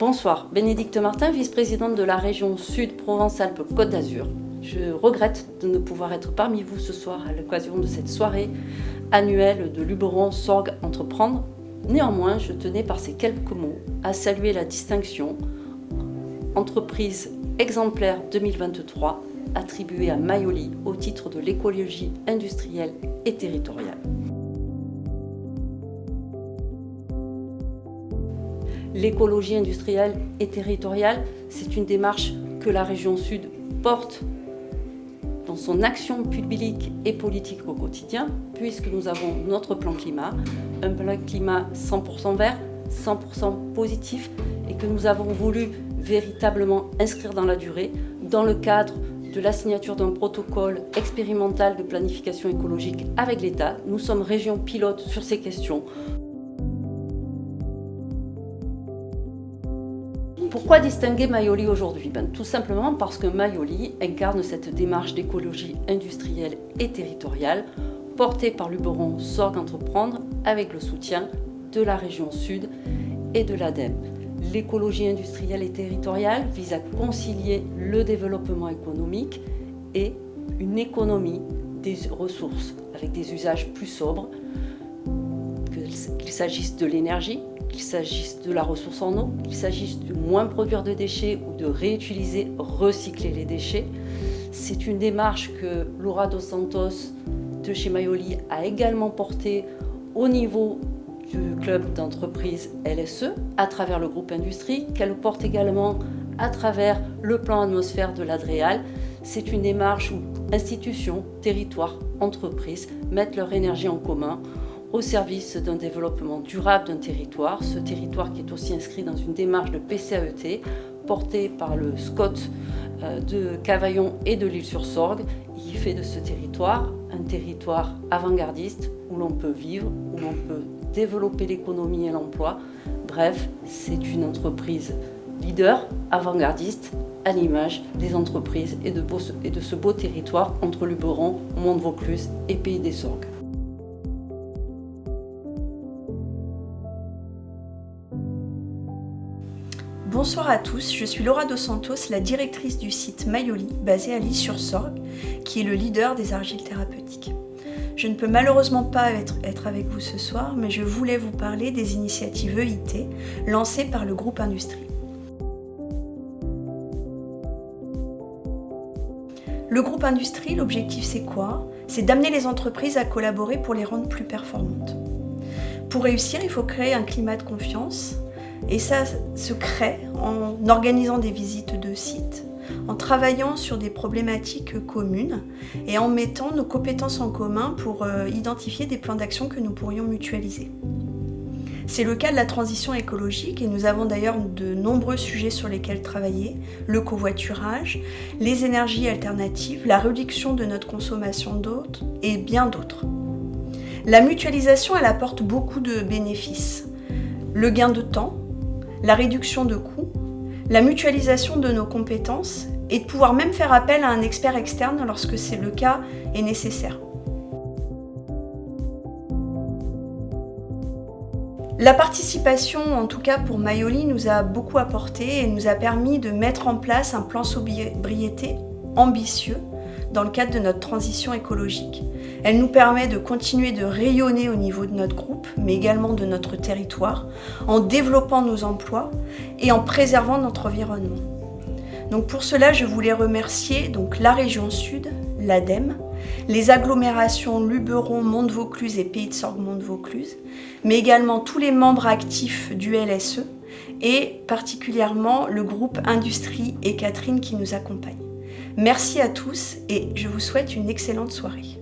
Bonsoir, Bénédicte Martin, vice-présidente de la région Sud Provence-Alpes-Côte d'Azur. Je regrette de ne pouvoir être parmi vous ce soir à l'occasion de cette soirée annuelle de Luberon Sorgue Entreprendre. Néanmoins, je tenais par ces quelques mots à saluer la distinction Entreprise exemplaire 2023 attribuée à Mayoli au titre de l'écologie industrielle et territoriale. L'écologie industrielle et territoriale, c'est une démarche que la région Sud porte dans son action publique et politique au quotidien, puisque nous avons notre plan climat, un plan climat 100% vert, 100% positif, et que nous avons voulu véritablement inscrire dans la durée, dans le cadre de la signature d'un protocole expérimental de planification écologique avec l'État. Nous sommes région pilote sur ces questions. Pourquoi distinguer Mayoli aujourd'hui ? Tout simplement parce que Mayoli incarne cette démarche d'écologie industrielle et territoriale portée par Luberon Sorgue Entreprendre avec le soutien de la région Sud et de l'ADEME. L'écologie industrielle et territoriale vise à concilier le développement économique et une économie des ressources avec des usages plus sobres, qu'il s'agisse de l'énergie, qu'il s'agisse de la ressource en eau, qu'il s'agisse de moins produire de déchets ou de réutiliser, recycler les déchets. C'est une démarche que Laura Dos Santos de chez Mayoli a également portée au niveau du club d'entreprise LSE à travers le groupe Industrie, qu'elle porte également à travers le plan atmosphère de l'Adréal. C'est une démarche où institutions, territoires, entreprises mettent leur énergie en commun au service d'un développement durable d'un territoire, ce territoire qui est aussi inscrit dans une démarche de PCAET portée par le SCOT de Cavaillon et de l'Île-sur-Sorgue, qui fait de ce territoire un territoire avant-gardiste où l'on peut vivre, où l'on peut développer l'économie et l'emploi. Bref, c'est une entreprise leader, avant-gardiste, à l'image des entreprises et de ce beau territoire entre Luberon, Mont-de-Vaucluse et Pays des Sorgues. Bonsoir à tous, je suis Laura Dos Santos, la directrice du site Mayoli, basé à l'Île-sur-Sorgue, qui est le leader des argiles thérapeutiques. Je ne peux malheureusement pas être avec vous ce soir, mais je voulais vous parler des initiatives EIT lancées par le groupe Industrie. Le groupe Industrie, l'objectif c'est quoi ? C'est d'amener les entreprises à collaborer pour les rendre plus performantes. Pour réussir, il faut créer un climat de confiance. Et ça se crée en organisant des visites de sites, en travaillant sur des problématiques communes et en mettant nos compétences en commun pour identifier des plans d'action que nous pourrions mutualiser. C'est le cas de la transition écologique et nous avons d'ailleurs de nombreux sujets sur lesquels travailler, le covoiturage, les énergies alternatives, la réduction de notre consommation d'eau et bien d'autres. La mutualisation, elle apporte beaucoup de bénéfices. Le gain de temps, la réduction de coûts, la mutualisation de nos compétences et de pouvoir même faire appel à un expert externe lorsque c'est le cas et nécessaire. La participation, en tout cas pour Mayoli, nous a beaucoup apporté et nous a permis de mettre en place un plan sobriété ambitieux dans le cadre de notre transition écologique. Elle nous permet de continuer de rayonner au niveau de notre groupe, mais également de notre territoire, en développant nos emplois et en préservant notre environnement. Donc pour cela, je voulais remercier la région Sud, l'ADEME, les agglomérations Luberon, Mont-de-Vaucluse et Pays de Sorgue Mont-de-Vaucluse, mais également tous les membres actifs du LSE et particulièrement le groupe Industrie et Catherine qui nous accompagnent. Merci à tous et je vous souhaite une excellente soirée.